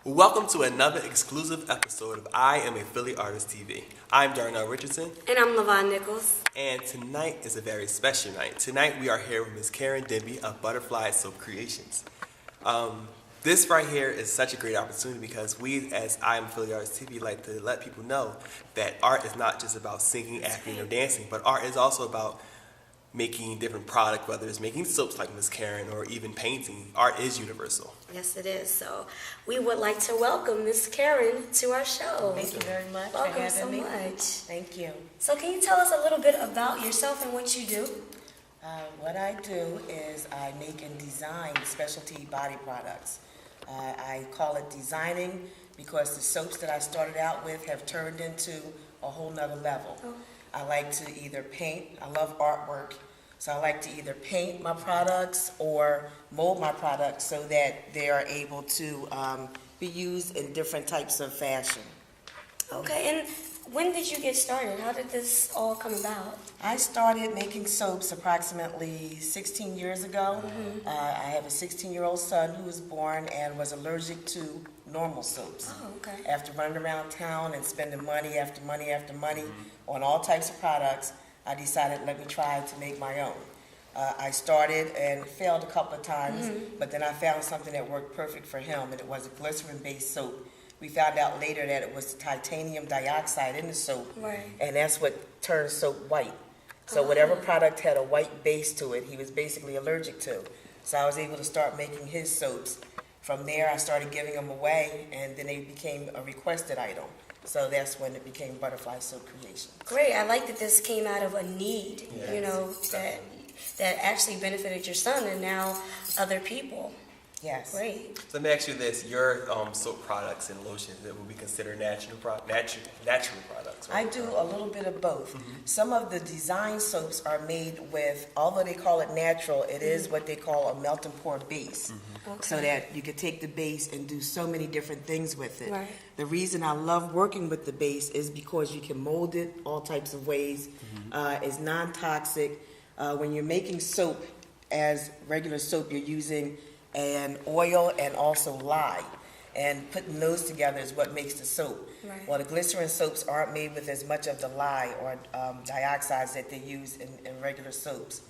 Welcome to another exclusive episode of I Am a Philly Artist TV. I'm Darnell Richardson. And I'm Lavon Nichols. And tonight is a very special night. Tonight we are here with Ms. Karen Denby of Butterfly Soap Creations. This right here is such a great opportunity because we, as I Am a Philly Artist TV, like to let people know that art is not just about singing, acting, or dancing, but art is also about making different product, whether it's making soaps like Miss Karen or even painting. Art is universal. Yes, it is. So we would like to welcome Miss Karen to our show. Thank you very much. Welcome so much. Thank you. So can you tell us a little bit about yourself and what you do? What I do is I make and design specialty body products. I call it designing because the soaps that I started out with have turned into a whole nother level. Oh. I like to either paint, I love artwork, so I like to either paint my products or mold my products so that they are able to be used in different types of fashion. Okay, and when did you get started? How did this all come about? I started making soaps approximately 16 years ago. I have a 16-year-old son who was born and was allergic to normal soaps. Oh, okay. After running around town and spending money after money after money on all types of products, I decided let me try to make my own. I started and failed a couple of times, but then I found something that worked perfect for him, and it was a glycerin-based soap. We found out later that it was titanium dioxide in the soap, Right. and that's what turns soap white. So whatever product had a white base to it, he was basically allergic to. So I was able to start making his soaps. From there, I started giving them away, and then they became a requested item. So that's when it became Butterfly Soap Creations. Great. I like that this came out of a need, Yes. that actually benefited your son and now other people. Yes. Great. So let me ask you this: your soap products and lotions that would be considered natural products, right? I do a little bit of both. Some of the design soaps are made with, although they call it natural, it is what they call a melt and pour base. So Okay. that you can take the base and do so many different things with it. Right. The reason I love working with the base is because you can mold it all types of ways. It's non-toxic. When you're making soap, as regular soap, you're using an oil and also lye. And putting those together is what makes the soap. Right. Well, the glycerin soaps aren't made with as much of the lye or dioxides that they use in regular soaps.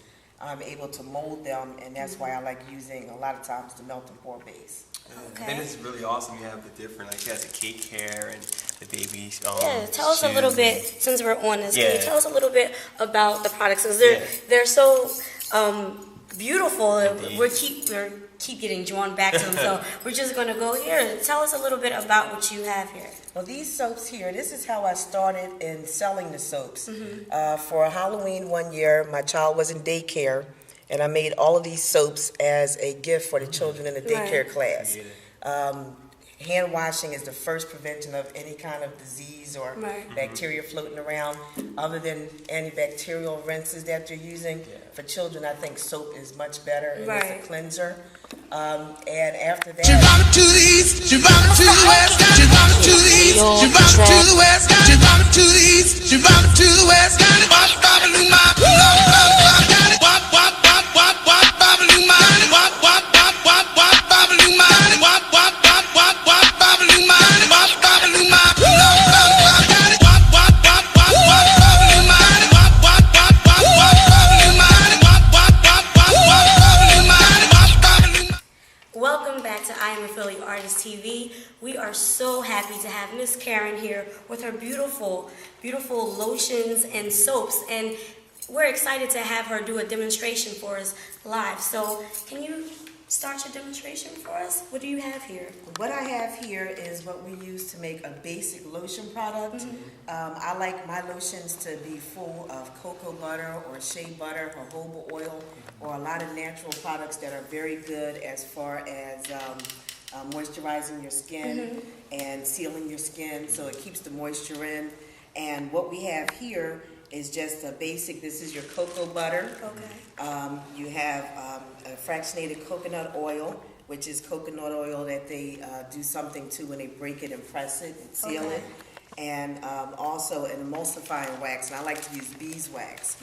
I'm able to mold them, and that's why I like using, a lot of times, the melt and pour base. Okay. And then it's really awesome. You have the different, like, you have the cake hair and the baby. Yeah, tell us a little shoes. bit, since we're on this, can Yeah. you tell us a little bit about the products? Because Yeah. they're so beautiful, and Indeed. we're keep getting drawn back to them, so we're just going to go here. Tell us a little bit about what you have here. Well, these soaps here, this is how I started in selling the soaps. For Halloween one year, my child was in daycare, and I made all of these soaps as a gift for the children in the daycare class. Hand washing is the first prevention of any kind of disease or Right. bacteria floating around. Other than antibacterial rinses that you're using, for children, I think soap is much better, and Right. it's a cleanser. And after that... She brought it to the east, she brought it to the west, she brought it to the east, she brought it to the west, she brought it to the east, she brought it to the west. Got it, wop, babaloo, ma, got it, wop, wop, wop, wop, wop, babaloo, ma, wop, wop, wop, wop, wop, babaloo, ma, wop, wop, wop, wop, wop, babaloo, ma, wop, babaloo, ma, got it, wop, wop, wop, wop, wop, babaloo, ma, wop, wop, wop, wop, wop, babaloo, ma, wop, wop, wop, wop, wop, babaloo, ma, wop, babaloo, ma. Welcome back to I Am a Philly Artist TV. We are so happy to have Miss Karen here with her beautiful, beautiful lotions and soaps, and we're excited to have her do a demonstration for us live. So can you start your demonstration for us? What do you have here? What I have here is what we use to make a basic lotion product. I like my lotions to be full of cocoa butter or shea butter or jojoba oil or a lot of natural products that are very good as far as moisturizing your skin and sealing your skin so it keeps the moisture in. And what we have here is just a basic, this is your cocoa butter. Okay. You have a fractionated coconut oil, which is coconut oil that they do something to when they break it and press it and seal Okay. it. And also an emulsifying wax, and I like to use beeswax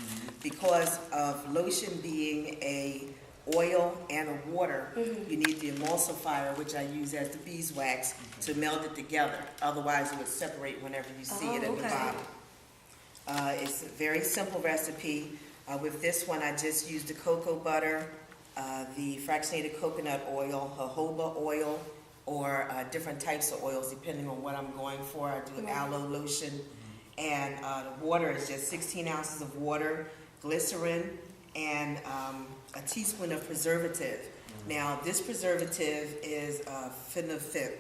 because of lotion being a oil and a water, you need the emulsifier, which I use as the beeswax, to meld it together. Otherwise, it would separate whenever you see it at the bottom. It's a very simple recipe. With this one, I just used the cocoa butter, the fractionated coconut oil, jojoba oil, or different types of oils depending on what I'm going for. I do an aloe lotion, and the water is just 16 ounces of water, glycerin, and a teaspoon of preservative. Now, this preservative is phenolphthalein,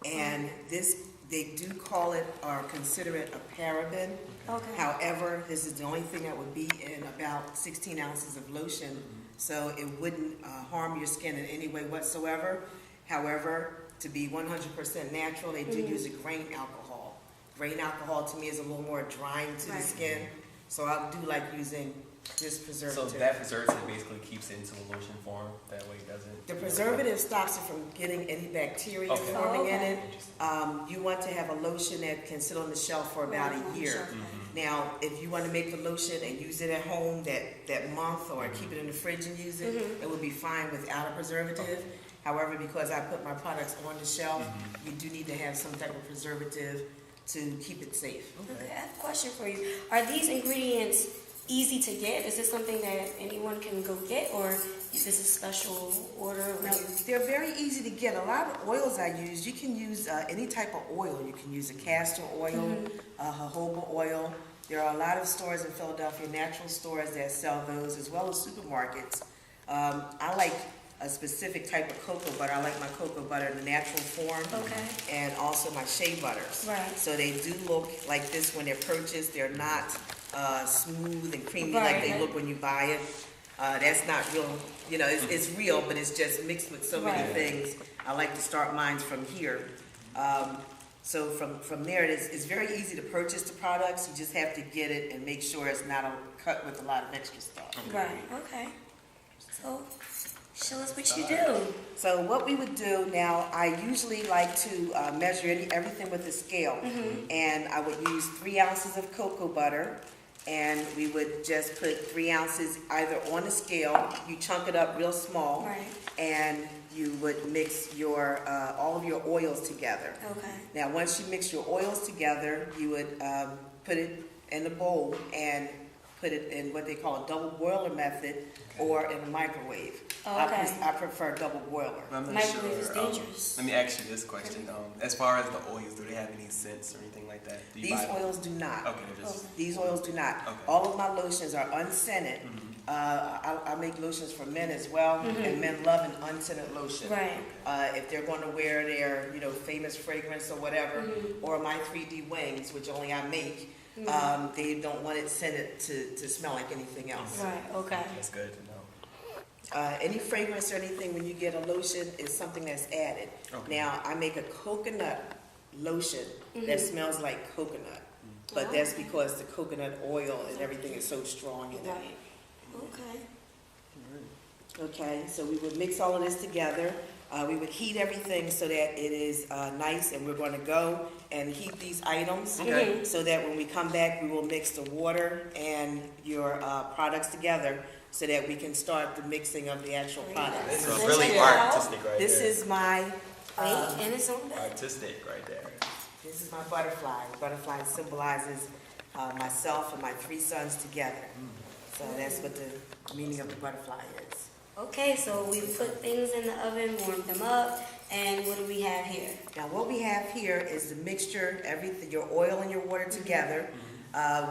and this, they do call it or consider it a paraben. Okay. However, this is the only thing that would be in about 16 ounces of lotion, so it wouldn't harm your skin in any way whatsoever. However, to be 100% natural, they do use a grain alcohol. Grain alcohol to me is a little more drying to the skin, so I do like using this preservative. So that preservative basically keeps it into a lotion form. That way it doesn't. The preservative stops it from getting any bacteria Okay. forming in Okay. it. You want to have a lotion that can sit on the shelf for about a year. Now, if you want to make the lotion and use it at home that month, or keep it in the fridge and use it, it would be fine without a preservative. However, because I put my products on the shelf, you do need to have some type of preservative to keep it safe. Okay, I have a question for you. Are these ingredients easy to get? Is this something that anyone can go get, or is this a special order? Now, they're very easy to get. A lot of oils I use, you can use any type of oil. You can use a castor oil, jojoba oil. There are a lot of stores in Philadelphia, natural stores that sell those, as well as supermarkets. I like a specific type of cocoa butter. I like my cocoa butter in the natural form. Okay. And also my shea butters. Right. So they do look like this when they're purchased. They're not smooth and creamy like they look when you buy it. That's not real, you know, it's real, but it's just mixed with so many things. I like to start mine from here. So from there, it's very easy to purchase the products. You just have to get it and make sure it's not cut with a lot of extra stuff. Right, okay. So, show us what you do. So what we would do now, I usually like to measure everything with a scale. And I would use 3 ounces of cocoa butter, and we would just put 3 ounces either on the scale. You chunk it up real small, Right. and you would mix your all of your oils together. Okay. Now, once you mix your oils together, you would put it in a bowl and put it in what they call a double boiler method, or in a microwave. Oh, okay. I prefer double boiler. I'm not Microwave sure. is dangerous. Let me ask you this question. As far as the oils, do they have any scents or anything like that? Do you These buy them? oils do not. Okay, just These oils do not. Okay. All of my lotions are unscented. I make lotions for men as well, and men love an unscented lotion. Right. If they're going to wear their, famous fragrance or whatever, or my 3D wings, which only I make, they don't want it scented to smell like anything else. Right, okay. That's good to know. Any fragrance or anything when you get a lotion is something that's added. Okay. Now, I make a coconut lotion that smells like coconut, but that's because the coconut oil and everything is so strong in it. Right. Okay. Okay, so we would mix all of this together. We would heat everything so that it is nice, and we're going to go and heat these items Okay. so that when we come back, we will mix the water and your products together so that we can start the mixing of the actual products. This Let's is really check it out. artistic right This there. is my And it's on back. Artistic right there. this is my butterfly. Butterfly symbolizes myself and my 3 sons together. So that's what the meaning of the butterfly is. Okay, so we put things in the oven, warmed them up, and what do we have here? Now what we have here is the mixture, everything, your oil and your water together.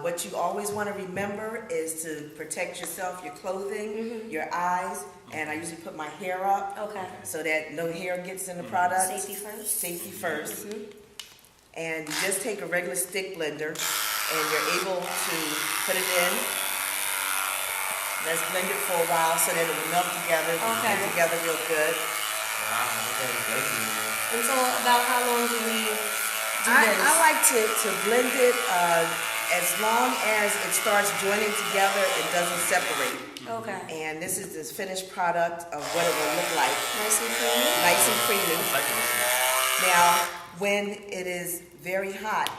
What you always want to remember is to protect yourself, your clothing, your eyes, and I usually put my hair up Okay. so that no hair gets in the product. Safety first. Safety first. And you just take a regular stick blender and you're able to put it in. Let's blend it for a while so that it will melt together, Okay. get together real good. Wow, look at it baking. And so about how long do we do I this? like to blend it as long as it starts joining together, it doesn't separate. Okay. And this is the finished product of what it will look like. Nice and creamy? Nice and creamy. It's like this. Now, when it is very hot,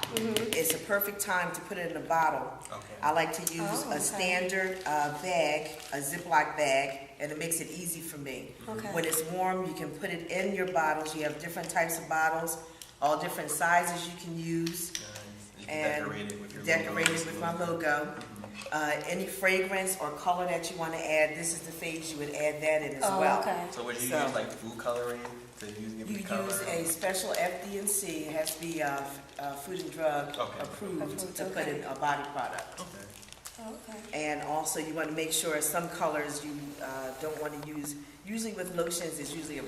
it's a perfect time to put it in a bottle. Okay. I like to use Oh, okay. a standard bag, a Ziploc bag, and it makes it easy for me. Okay. When it's warm, you can put it in your bottles. You have different types of bottles, all different sizes you can use. You can And decorate it with your decorate logo. it with my logo. Any fragrance or color that you want to add, this is the phase you would add that in as well. Okay. So would you So- use like food coloring to give You the color? use a special FD&C, it has to be Food and Drug Okay. approved to put Okay. in a body product. Okay. Okay. And also you want to make sure some colors you don't want to use, usually with lotions it's usually a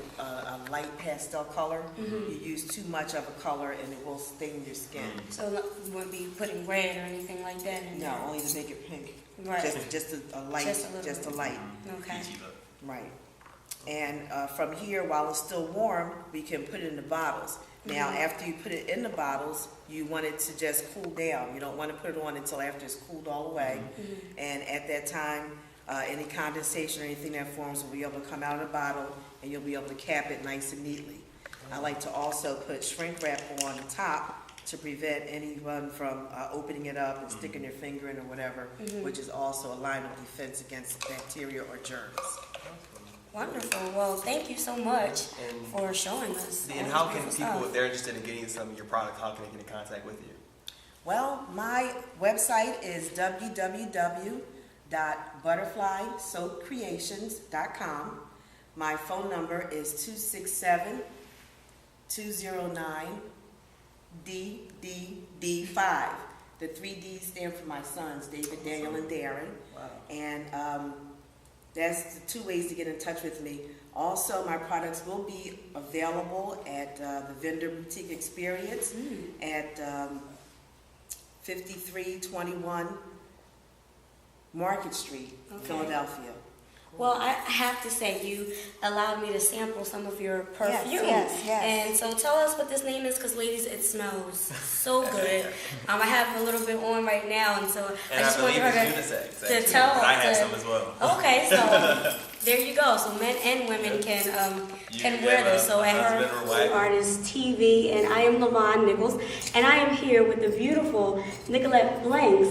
light pastel color. You use too much of a color and it will stain your skin. So you wouldn't be putting red or anything like that in No, there? only to make it pink. Right. Just a light, Just a little just a bit. light. Okay. Peachy look. Right. And from here, while it's still warm, we can put it in the bottles. Now, after you put it in the bottles, you want it to just cool down. You don't want to put it on until after it's cooled all the way. And at that time, any condensation or anything that forms will be able to come out of the bottle, and you'll be able to cap it nice and neatly. I like to also put shrink wrap on the top to prevent anyone from opening it up and sticking their finger in or whatever, which is also a line of defense against bacteria or germs. Wonderful. Well, thank you so much And- for showing us. And all how this can beautiful people, stuff. if they're interested in getting some of your products, how can they get in contact with you? Well, my website is www.butterflysoapcreations.com. My phone number is 267-209-DDD5. The 3 Ds stand for my sons, David, Daniel, and Darren. Wow. And that's the 2 ways to get in touch with me. Also, my products will be available at the Vendor Boutique Experience at 5321 Market Street, Okay. Philadelphia. Well, I have to say, you allowed me to sample some of your perfume. yes. And so tell us what this name is, because ladies, it smells so good. I have a little bit on right now, and so And I just wanted believe her it's unisex, to actually, tell. 'cause I have to- some as well. Okay, so there you go. So men and women can You wear have this. a So at her husband or wife? Artist TV, and I am LaVon Nichols, and I am here with the beautiful Nicolette Blanks.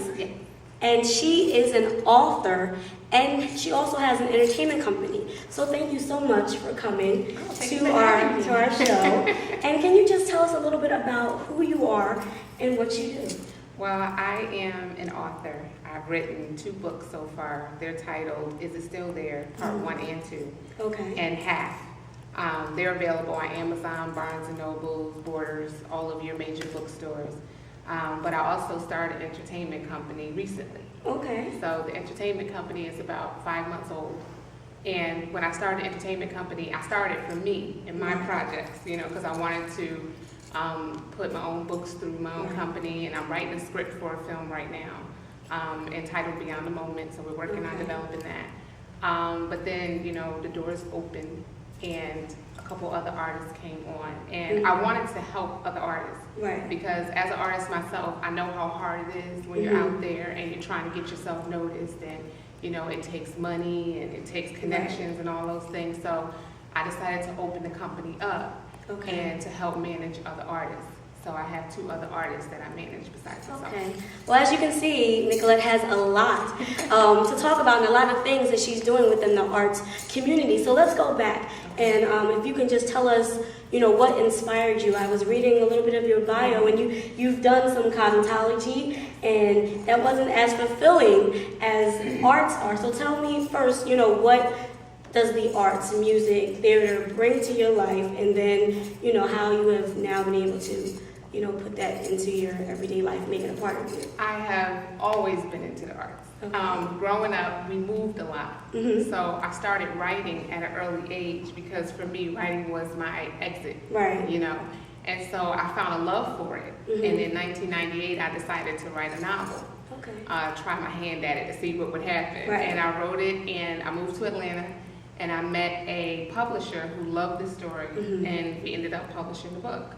And she is an author, and she also has an entertainment company. So thank you so much for coming to our show. And can you just tell us a little bit about who you are and what you do? Well, I am an author. I've written 2 books so far. They're titled Is It Still There? Part 1 and 2, Okay. and Half. They're available on Amazon, Barnes & Noble, Borders, all of your major bookstores. But I also started an entertainment company recently. Okay. So the entertainment company is about 5 months old. And when I started the entertainment company, I started for me and my projects, because I wanted to put my own books through my own company, and I'm writing a script for a film right now entitled Beyond the Moment, so we're working on developing that. But then, the doors opened and a couple other artists came on, and I wanted to help other artists. Right. Because as an artist myself, I know how hard it is when you're out there and you're trying to get yourself noticed, and it takes money and it takes connections and all those things. So I decided to open the company up and to help manage other artists. So I have 2 other artists that I manage besides myself. Okay. Well, as you can see, Nicolette has a lot to talk about and a lot of things that she's doing within the arts community. So let's go back. And if you can just tell us, what inspired you. I was reading a little bit of your bio, and you've done some cosmetology, and that wasn't as fulfilling as arts are. So tell me first, what does the arts, music, theater bring to your life, and then, how you have now been able to put that into your everyday life, make it a part of you. I have always been into the arts. Okay. Growing up, we moved a lot. So I started writing at an early age because for me, writing was my exit. Right. And so I found a love for it. And in 1998, I decided to write a novel. Okay. Try my hand at it to see what would happen. Right. And I wrote it, and I moved to Atlanta, and I met a publisher who loved the story, and we ended up publishing the book.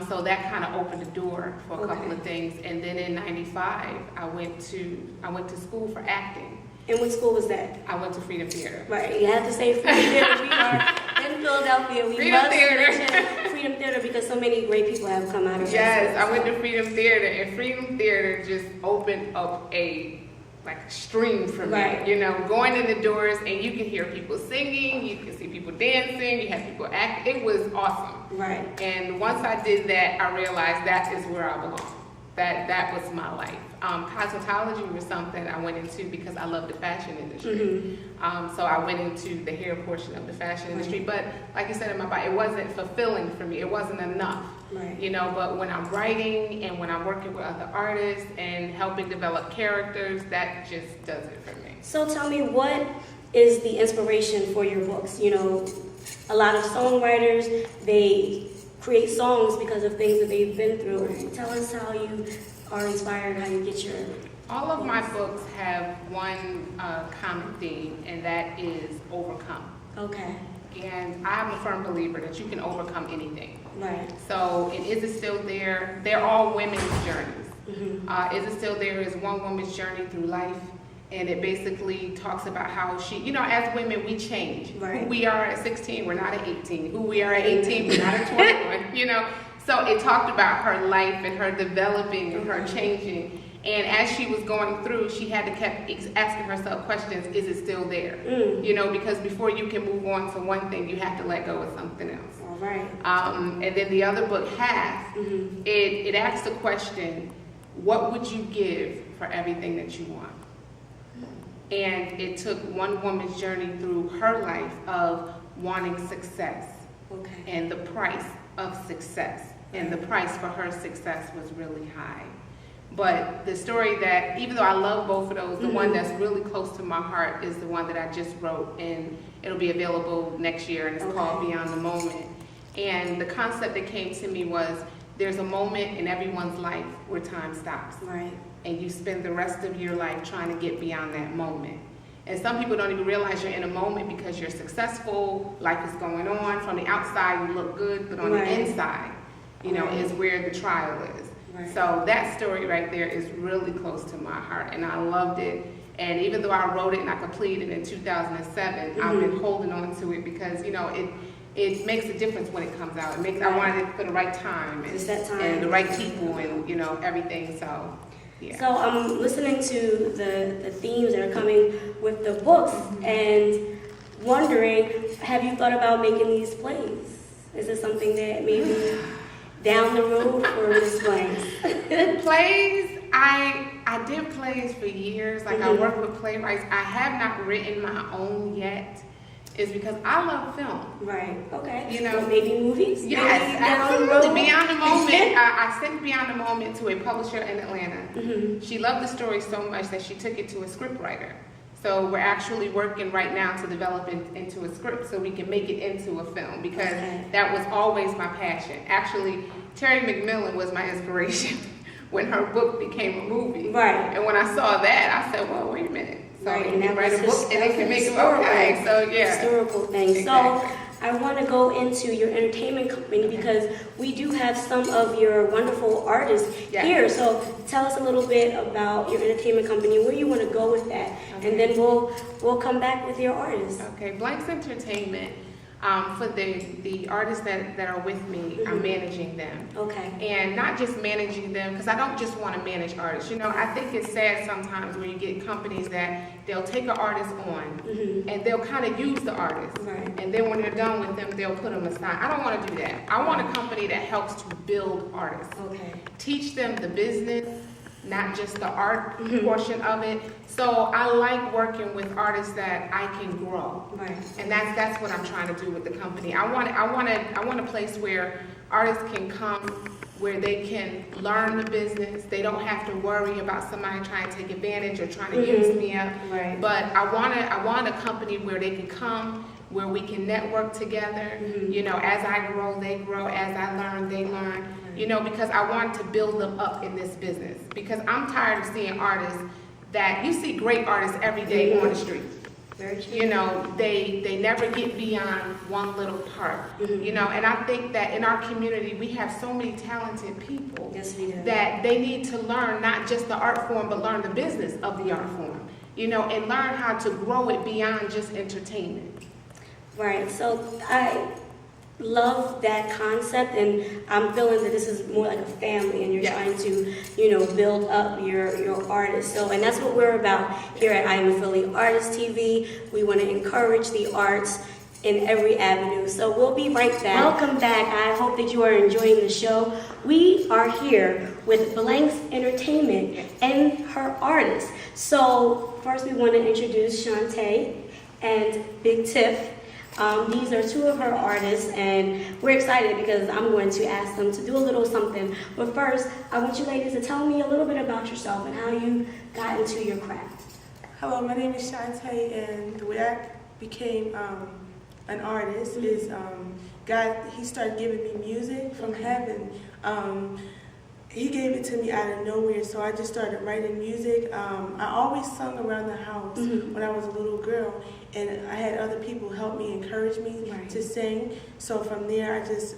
So that kind of opened the door for a couple of things. And then in '95, I went to school for acting. And what school was that? I went to Freedom Theater. Right, you have to say Freedom Theater. We are in Philadelphia. We Freedom must Theater. mention Freedom Theater because so many great people have come out of Yes, that. I went to Freedom Theater, and Freedom Theater just opened up a like a stream for me, Right. you know, going in the doors and you can hear people singing, you can see people dancing, you have people act. It was awesome. Right. And once I did that, I realized that is where I belong. That was my life. Cosmetology was something I went into because I love the fashion industry. So I went into the hair portion of the fashion industry. But like you said in my bio, it wasn't fulfilling for me. It wasn't enough. Right. You know, but when I'm writing and when I'm working with other artists and helping develop characters, that just does it for me. So tell me, what is the inspiration for your books? You know, a lot of songwriters, they create songs because of things that they've been through. Tell us how you are inspired, how you get your... All of my books have one common theme, and that is overcome. Okay. And I'm a firm believer that you can overcome anything. Right. So, and Is It Still There? They're all women's journeys. Is It Still There is one woman's journey through life. And it basically talks about how she, you know, as women, we change. Right. Who we are at 16, we're not at 18. Who we are at 18, we're not at 21, you know. So it talked about her life and her developing and her changing. And as she was going through, she had to keep asking herself questions, is it still there? You know, because before you can move on to one thing, you have to let go of something else. All right. And then the other book, Half, it asks the question, what would you give for everything that you want? And it took one woman's journey through her life of wanting success Okay. and the price of success. And the price for her success was really high. But the story that, even though I love both of those, the one that's really close to my heart is the one that I just wrote, and it'll be available next year, and it's called Beyond the Moment. And the concept that came to me was, there's a moment in everyone's life where time stops. Right. And you spend the rest of your life trying to get beyond that moment. And some people don't even realize you're in a moment because you're successful, life is going on. From the outside, you look good, but on the inside, you know, is where the trial is. Right. So that story right there is really close to my heart, and I loved it. And even though I wrote it and I completed it in 2007, I've been holding on to it because, you know, it makes a difference when it comes out. It makes I wanted it for the right time and, It's that time. and the right people and, you know, everything. So, yeah. So I'm listening to the themes that are coming with the books and wondering, have you thought about making these plays? Is it something that maybe down the road for Miss Plays? Plays, I did plays for years. Like I worked with playwrights. I have not written my own yet. Is because I love film. Right. Okay. You know, so maybe movies. Yes, maybe down the road? absolutely. Beyond the Moment. I sent Beyond the Moment to a publisher in Atlanta. She loved the story so much that she took it to a scriptwriter. So we're actually working right now to develop it into a script so we can make it into a film, because that was always my passion. Actually, Terry McMillan was my inspiration when her book became a movie. Right. And when I saw that, I said, well, wait a minute. So Right, you and can that write a was book and they can make it historical. okay. So yeah. Historical thing. Exactly. So I want to go into your entertainment company because we do have some of your wonderful artists Yes. here. So tell us a little bit about your entertainment company, where you want to go with that, and then we'll come back with your artists. Okay, Blanks Entertainment, for the artists that are with me, I'm managing them. Okay. And not just managing them, because I don't just want to manage artists. You know, I think it's sad sometimes when you get companies that they'll take an artist on and they'll kind of use the artist. Right. And then when they're done with them, they'll put them aside. I don't want to do that. I want a company that helps to build artists. Okay. Teach them the business, not just the art portion of it. So I like working with artists that I can grow. Right. And that's what I'm trying to do with the company. I want a place where artists can come, where they can learn the business. They don't have to worry about somebody trying to take advantage or trying to use me up. Right. But I want a company where they can come, where we can network together. You know, as I grow, they grow. As I learn, they learn. You know, because I want to build them up in this business. Because I'm tired of seeing artists that, you see great artists every day on the street. Very true. You know, they never get beyond one little part. You know, and I think that in our community, we have so many talented people Yes, we do. that they need to learn not just the art form, but learn the business of the art form. You know, and learn how to grow it beyond just entertainment. Right. So love that concept, and I'm feeling that this is more like a family, and you're trying to, build up your artists. So, and that's what we're about here at I Am a Philly Artist TV. We want to encourage the arts in every avenue. So we'll be right back. Welcome back. I hope that you are enjoying the show. We are here with Blanks Entertainment and her artists. So first we want to introduce Shantae and Big Tiff. These are two of her artists, and we're excited because I'm going to ask them to do a little something. But first, I want you ladies to tell me a little bit about yourself and how you got into your craft. Hello, my name is Shantae, and the way I became an artist is God, he started giving me music from heaven. He gave it to me out of nowhere, so I just started writing music. I always sung around the house when I was a little girl, and I had other people help me, encourage me to sing. So from there, I just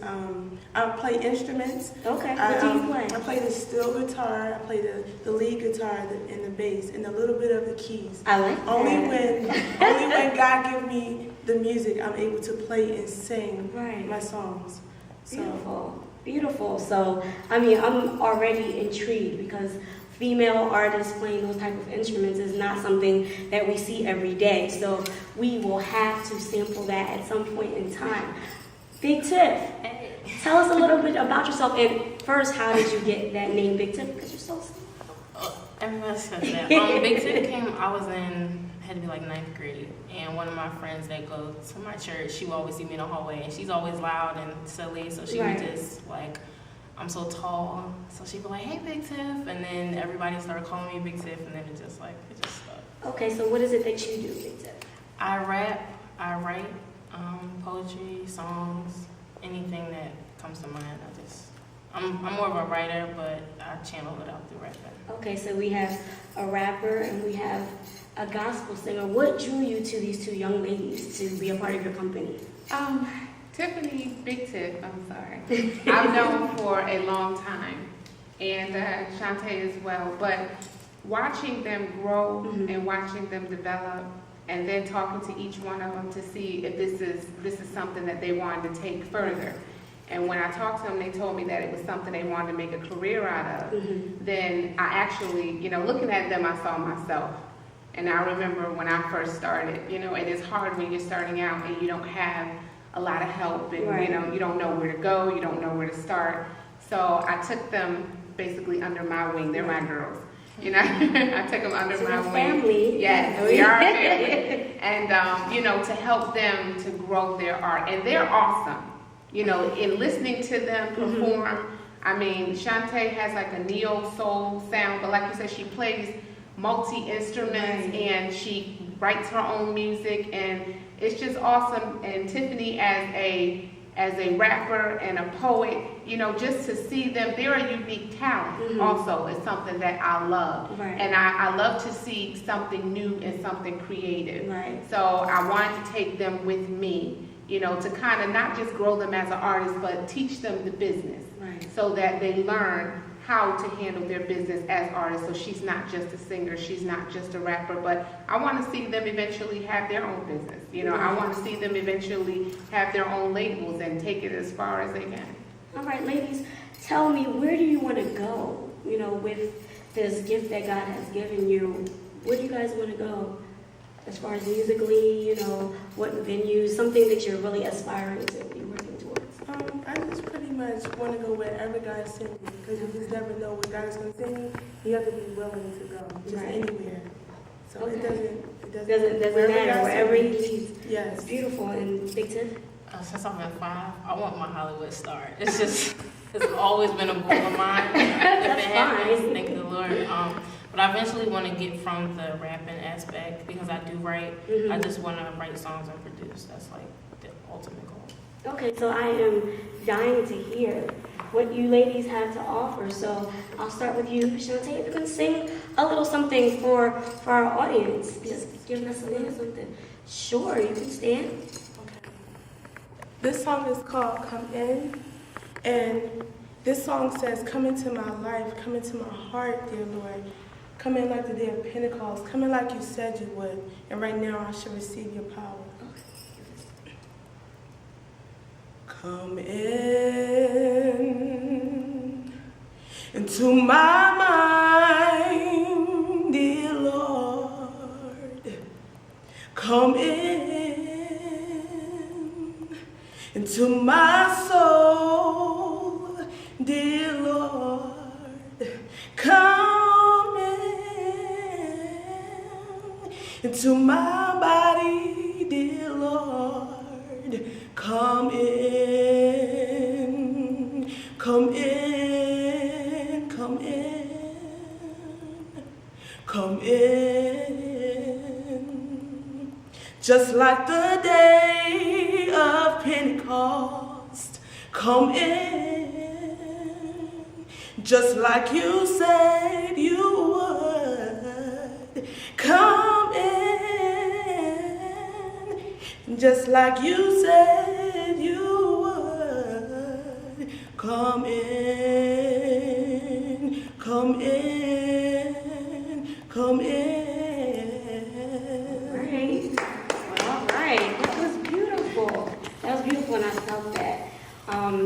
I play instruments. Okay, what do you play? I play the steel guitar, I play the lead guitar, and the bass, and a little bit of the keys. I like that. Only when God gives me the music, I'm able to play and sing my songs. Beautiful. Beautiful. So, I mean, I'm already intrigued because female artists playing those type of instruments is not something that we see every day. So we will have to sample that at some point in time. Big Tiff, tell us a little bit about yourself. And first, how did you get that name Big Tiff? Because you're so small. Everyone says that. Big Tiff came, had to be like 9th grade, and one of my friends that go to my church, she would always see me in the hallway, and she's always loud and silly, so she would just like, I'm so tall, so she'd be like, hey Big Tiff, and then everybody started calling me Big Tiff, and then it just stuck. Okay, so what is it that you do, Big Tiff? I rap, I write poetry, songs, anything that comes to mind. I'm more of a writer, but I channel it out through rapping. Okay, so we have a rapper and we have a gospel singer. What drew you to these two young ladies to be a part of your company? Tiffany, Big Tiff, I'm sorry. I've known for a long time, and Shantae as well, but watching them grow and watching them develop, and then talking to each one of them to see if this is something that they wanted to take further. And when I talked to them, they told me that it was something they wanted to make a career out of. Then I actually, looking at them, I saw myself. And I remember when I first started, it is hard when you're starting out and you don't have a lot of help, and you don't know where to go, you don't know where to start. So I took them basically under my wing. They're my girls. I took them under my wing. Family. Yes, we are a family. And to help them to grow their art. And they're awesome. In listening to them perform, I mean, Shantae has like a neo-soul sound, but like you said, she plays multi-instruments and she writes her own music, and it's just awesome. And Tiffany as a rapper and a poet, just to see them, they're a unique talent also is something that I love. And I love to see something new and something creative. So I wanted to take them with me, to kind of not just grow them as an artist, but teach them the business so that they learn how to handle their business as artists. So she's not just a singer, she's not just a rapper, but I want to see them eventually have their own business. I want to see them eventually have their own labels and take it as far as they can. All right, ladies, tell me, where do you want to go, with this gift that God has given you? Where do you guys want to go? As far as musically, what venues, something that you're really aspiring to be working towards? I just pretty much want to go wherever God sends me, because you just never know where God is going to send you. You have to be willing to go, just anywhere. So it doesn't matter, wherever He leads. Yes. It's beautiful. And Big Tiff? Since I'm at 5, I want my Hollywood star. It's always been a goal of mine. If it happens, thank the Lord. But I eventually want to get from the rapping aspect, because I do write. I just want to write songs and produce. That's like the ultimate goal. Okay, so I am dying to hear what you ladies have to offer. So I'll start with you, Shantae. If you can sing a little something for our audience, just giving us a little something. Sure, you can stand. Okay. This song is called Come In, and this song says, come into my life, come into my heart, dear Lord. Come in like the day of Pentecost. Come in like you said you would. And right now I shall receive your power. Come into my mind, dear Lord. Come into my soul, dear Lord. Come into my body, dear Lord. Come in, come in, come in, come in. Just like the day of Pentecost, come in. Just like you said you would, come in. Just like you said you would, come in, come in, come in. Right. All right. That was beautiful. That was beautiful, and I felt that.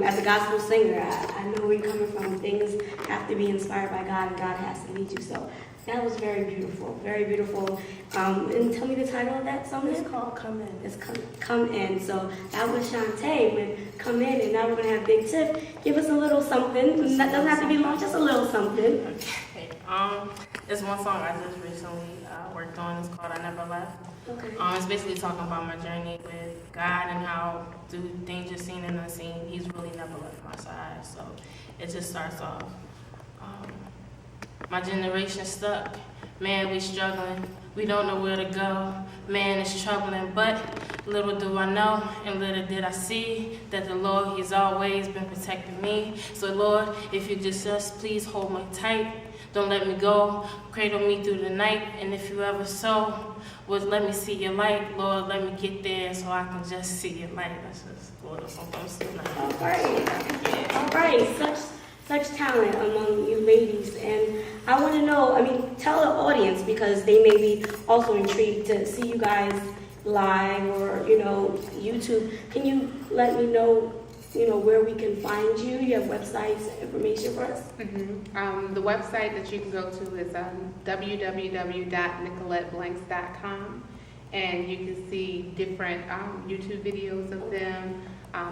As a gospel singer, I know where you're coming from. Things have to be inspired by God, and God has to lead you. So that was very beautiful, very beautiful. And tell me the title of that song. It's called Come In. It's Come In. So that was Shantae with Come In, and now we're gonna have Big Tiff give us a little something. That doesn't have to be long, just a little something. Okay. It's one song I just recently worked on. It's called I Never Left. Okay. It's basically talking about my journey with God and how through danger seen and unseen, He's really never left my side. So it just starts off. My generation stuck. Man, we struggling. We don't know where to go. Man, it's troubling. But little do I know and little did I see that the Lord, He's always been protecting me. So Lord, if you just please hold me tight. Don't let me go. Cradle me through the night. And if you ever so would let me see your light, Lord, let me get there so I can just see your light. That's just a little something. All right. All right. Such talent among you ladies, and I want to know. I mean, tell the audience because they may be also intrigued to see you guys live or YouTube. Can you let me know? Where we can find you. You have websites, information for us? Mm-hmm. The website that you can go to is www.nicoletteblanks.com, and you can see different YouTube videos of them,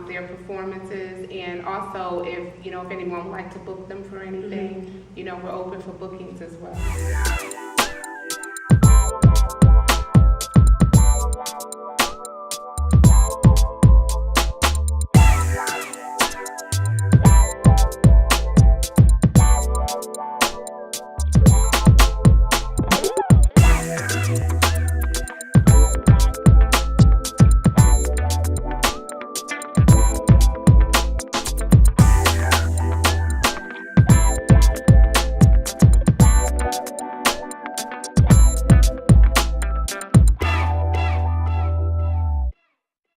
their performances, and also if anyone would like to book them for anything, we're open for bookings as well.